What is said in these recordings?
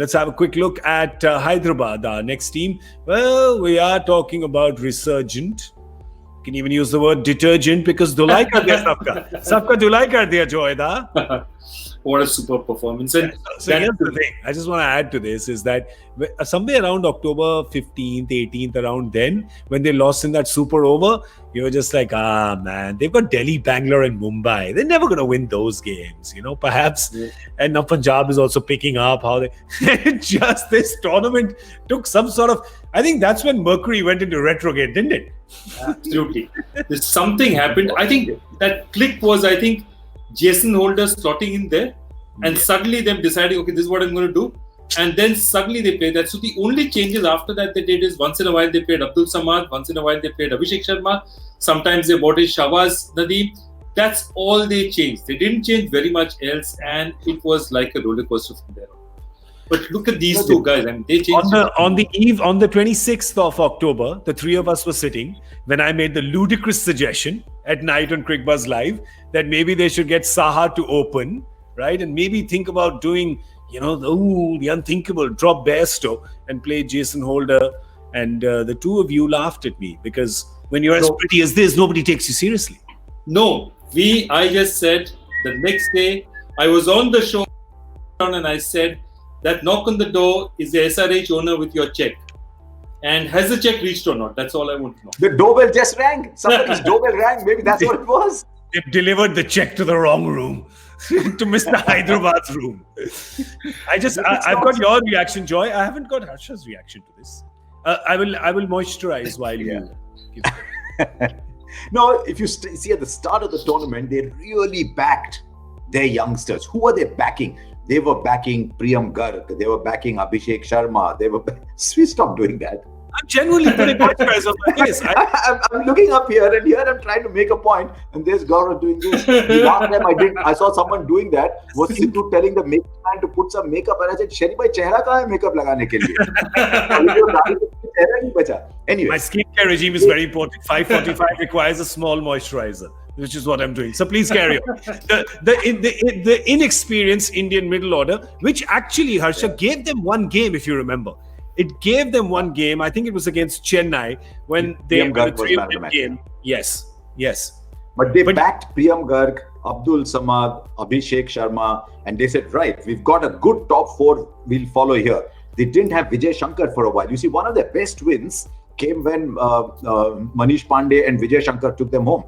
let's have a quick look at Hyderabad, our next team. Well, we are talking about resurgent. You can even use the word detergent because dhulai kar diya sabka. Sabka dhulai kar diya Joyda. What a super performance. And so here's the thing. I just want to add to this is that somewhere around October 15th, 18th, around then, when they lost in that super over, you were just like, man, they've got Delhi, Bangalore and Mumbai. They're never going to win those games, perhaps. Yeah. And now Punjab is also picking up how they... just this tournament took some sort of... I think that's when Mercury went into retrograde, didn't it? Absolutely. There's something happened. I think that click was, Jason Holder slotting in there and suddenly them deciding, okay, this is what I'm going to do. And then suddenly they played that. So the only changes after that they did is once in a while they played Abdul Samad, once in a while they played Abhishek Sharma. Sometimes they brought in Shahbaz Nadeem. That's all they changed. They didn't change very much else and it was like a roller coaster from there on. But look at these two guys. They changed. On the 26th of October, the three of us were sitting when I made the ludicrous suggestion at night on Crickbuzz Live that maybe they should get Saha to open, right? And maybe think about doing, the unthinkable, drop Bairstow and play Jason Holder. And the two of you laughed at me because when you're as pretty as this, nobody takes you seriously. No, I just said the next day, I was on the show and I said, that knock on the door is the SRH owner with your check. And has the check reached or not? That's all I want to know. The doorbell just rang. Somebody's doorbell rang. Maybe that's what it was. They delivered the check to the wrong room. To Mr. Hyderabad's room. I've got your reaction, Joy. I haven't got Harsha's reaction to this. I will moisturize while you give it. No, if you see at the start of the tournament, they really backed their youngsters. Who are they backing? They were backing Priyam Garg. They were backing Abhishek Sharma. We stopped doing that. I'm genuinely putting moisturizer on my face. I'm looking up here and here I'm trying to make a point and there's Gaurav doing this. The last time I saw someone doing that was Sindhu telling the makeup man to put some makeup and I said, Sheri bhai, chehra kahan hai makeup lagane ke liye? Anyway. My skincare regime is very important. 545 requires a small moisturizer, which is what I'm doing. So please carry on. The inexperienced Indian middle order, which actually, Harsha, gave them one game, if you remember. It gave them one game. I think it was against Chennai when they were the 3-1 game. Yes. But they backed Priyam Garg, Abdul Samad, Abhishek Sharma, and they said, right, we've got a good top four. We'll follow here. They didn't have Vijay Shankar for a while. You see, one of their best wins came when Manish Pandey and Vijay Shankar took them home.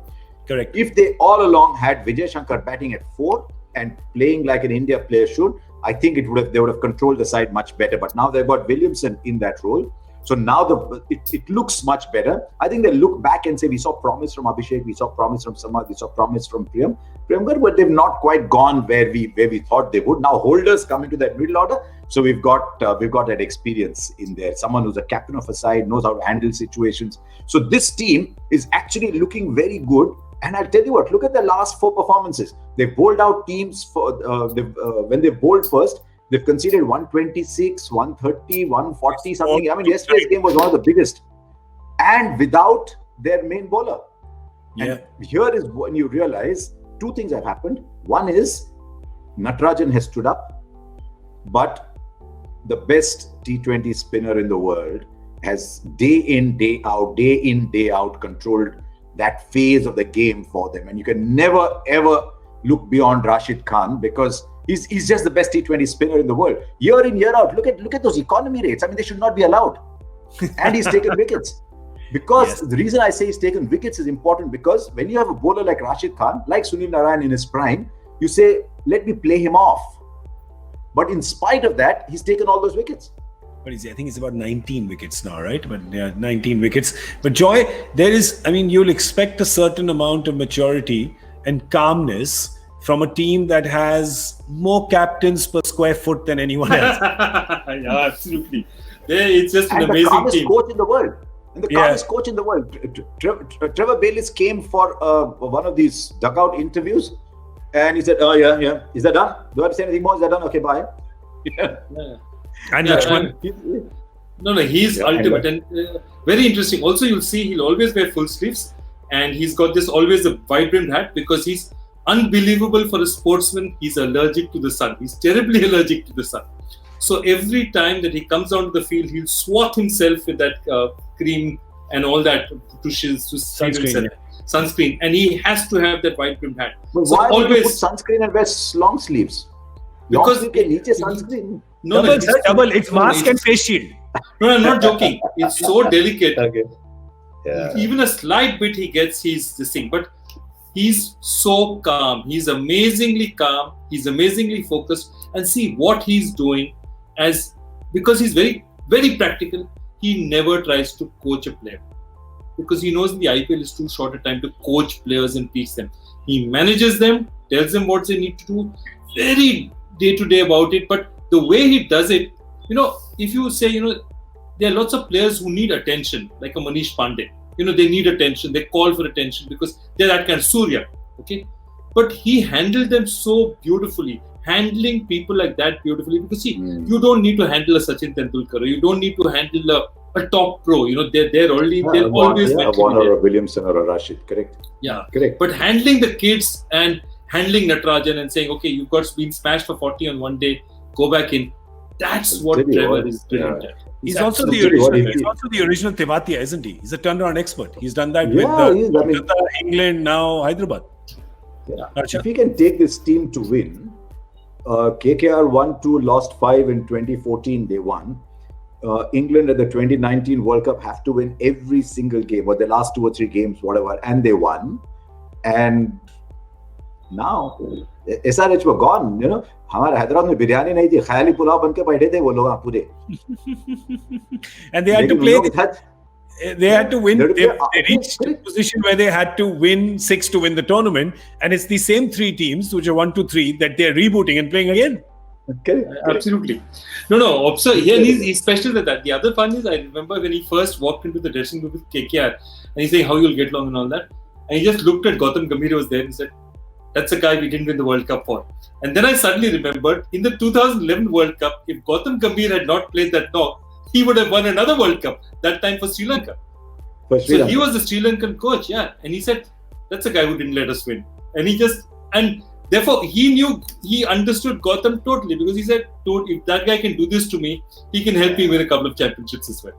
Correct. If they all along had Vijay Shankar batting at 4 and playing like an India player should, I think they would have controlled the side much better. But now they've got Williamson in that role. So now it looks much better. I think they look back and say, we saw promise from Abhishek, we saw promise from Samad, we saw promise from Priyam Garg, but they've not quite gone where we thought they would. Now Holders come into that middle order. So we've got that experience in there. Someone who's a captain of a side, knows how to handle situations. So this team is actually looking very good. And I'll tell you what, look at the last 4 performances. They've bowled out teams when they bowled first, they've conceded 126, 130, 140 something. I mean, yesterday's game was one of the biggest. And without their main bowler. Yeah. And here is when you realize 2 things have happened. One is Natarajan has stood up, but the best T20 spinner in the world has day in, day out controlled that phase of the game for them. And you can never, ever look beyond Rashid Khan because he's just the best T20 spinner in the world. Year in, year out, look at those economy rates. I mean, they should not be allowed. And he's taken wickets. Because the reason I say he's taken wickets is important because when you have a bowler like Rashid Khan, like Sunil Narine in his prime, you say, let me play him off. But in spite of that, he's taken all those wickets. But I think it's about 19 wickets now, right? But yeah, 19 wickets. But Joy, you'll expect a certain amount of maturity and calmness from a team that has more captains per square foot than anyone else. Yeah, absolutely. It's just an amazing team. And the calmest coach in the world. And the calmest coach in the world. Trevor Bayliss came for one of these dugout interviews and he said, oh, yeah. Is that done? Do I have to say anything more? Is that done? Okay, bye. Yeah. And Lakshman. He's ultimate and very interesting. Also, you'll see he'll always wear full sleeves and he's got this always a vibrant hat because he's unbelievable for a sportsman. He's allergic to the sun. He's terribly allergic to the sun. So every time that he comes onto the field, he'll swat himself with that cream and all that to save himself. Sunscreen, and he has to have that white brimmed hat. But so why always would you put sunscreen and wear long sleeves? Because sunscreen. Double. It's mask and face shield. No, I'm not joking. It's so delicate. Okay. Yeah. Even a slight bit he gets, he's this thing. But he's so calm. He's amazingly calm. He's amazingly focused. And see what he's doing, because he's very, very practical. He never tries to coach a player, because he knows the IPL is too short a time to coach players and teach them. He manages them, tells them what they need to do, very day-to-day about it. But the way he does it, if you say, there are lots of players who need attention, like a Manish Pandey. They need attention, they call for attention because they're that kind of Surya, okay? But he handled them so beautifully, handling people like that beautifully, because see, you don't need to handle a Sachin Tendulkar, or you don't need to handle a top pro, they're always meant to be Warner there. or Williamson or a Rashid, correct? Yeah, correct. But handling the kids and handling Natarajan and saying, okay, you got been smashed for 40 on one day, go back in. That's what Trevor is brilliant at. He's also the original Tewatia, isn't he? He's a turnaround expert. He's done that with England, now Hyderabad. Yeah. If he can take this team to win, KKR won 2, lost 5 in 2014. They won. England at the 2019 World Cup have to win every single game, or the last 2 or 3 games, whatever, and they won. And now SRH were gone. हमारे हैदराबाद में बिरयानी नहीं थी, ख्याली पुलाव बन के बैठे थे वो लोग पूरे. And they had to play. They had to win. They reached a position where they had to win 6 to win the tournament, and it's the same 3 teams, which are 1, 2, 3, that they're rebooting and playing again. Absolutely. No. Also, here he's special with that. The other fun is, I remember when he first walked into the dressing room with KKR, and he's saying how you'll get along and all that, and he just looked at Gautam Gambhir was there and said, "That's the guy we didn't win the World Cup for." And then I suddenly remembered, in the 2011 World Cup, if Gautam Gambhir had not played that knock, he would have won another World Cup, that time for Sri Lanka. So he was the Sri Lankan coach, and he said, "That's the guy who didn't let us win." And therefore he understood Gautam totally, because he said, if that guy can do this to me, he can help me win a couple of championships as well.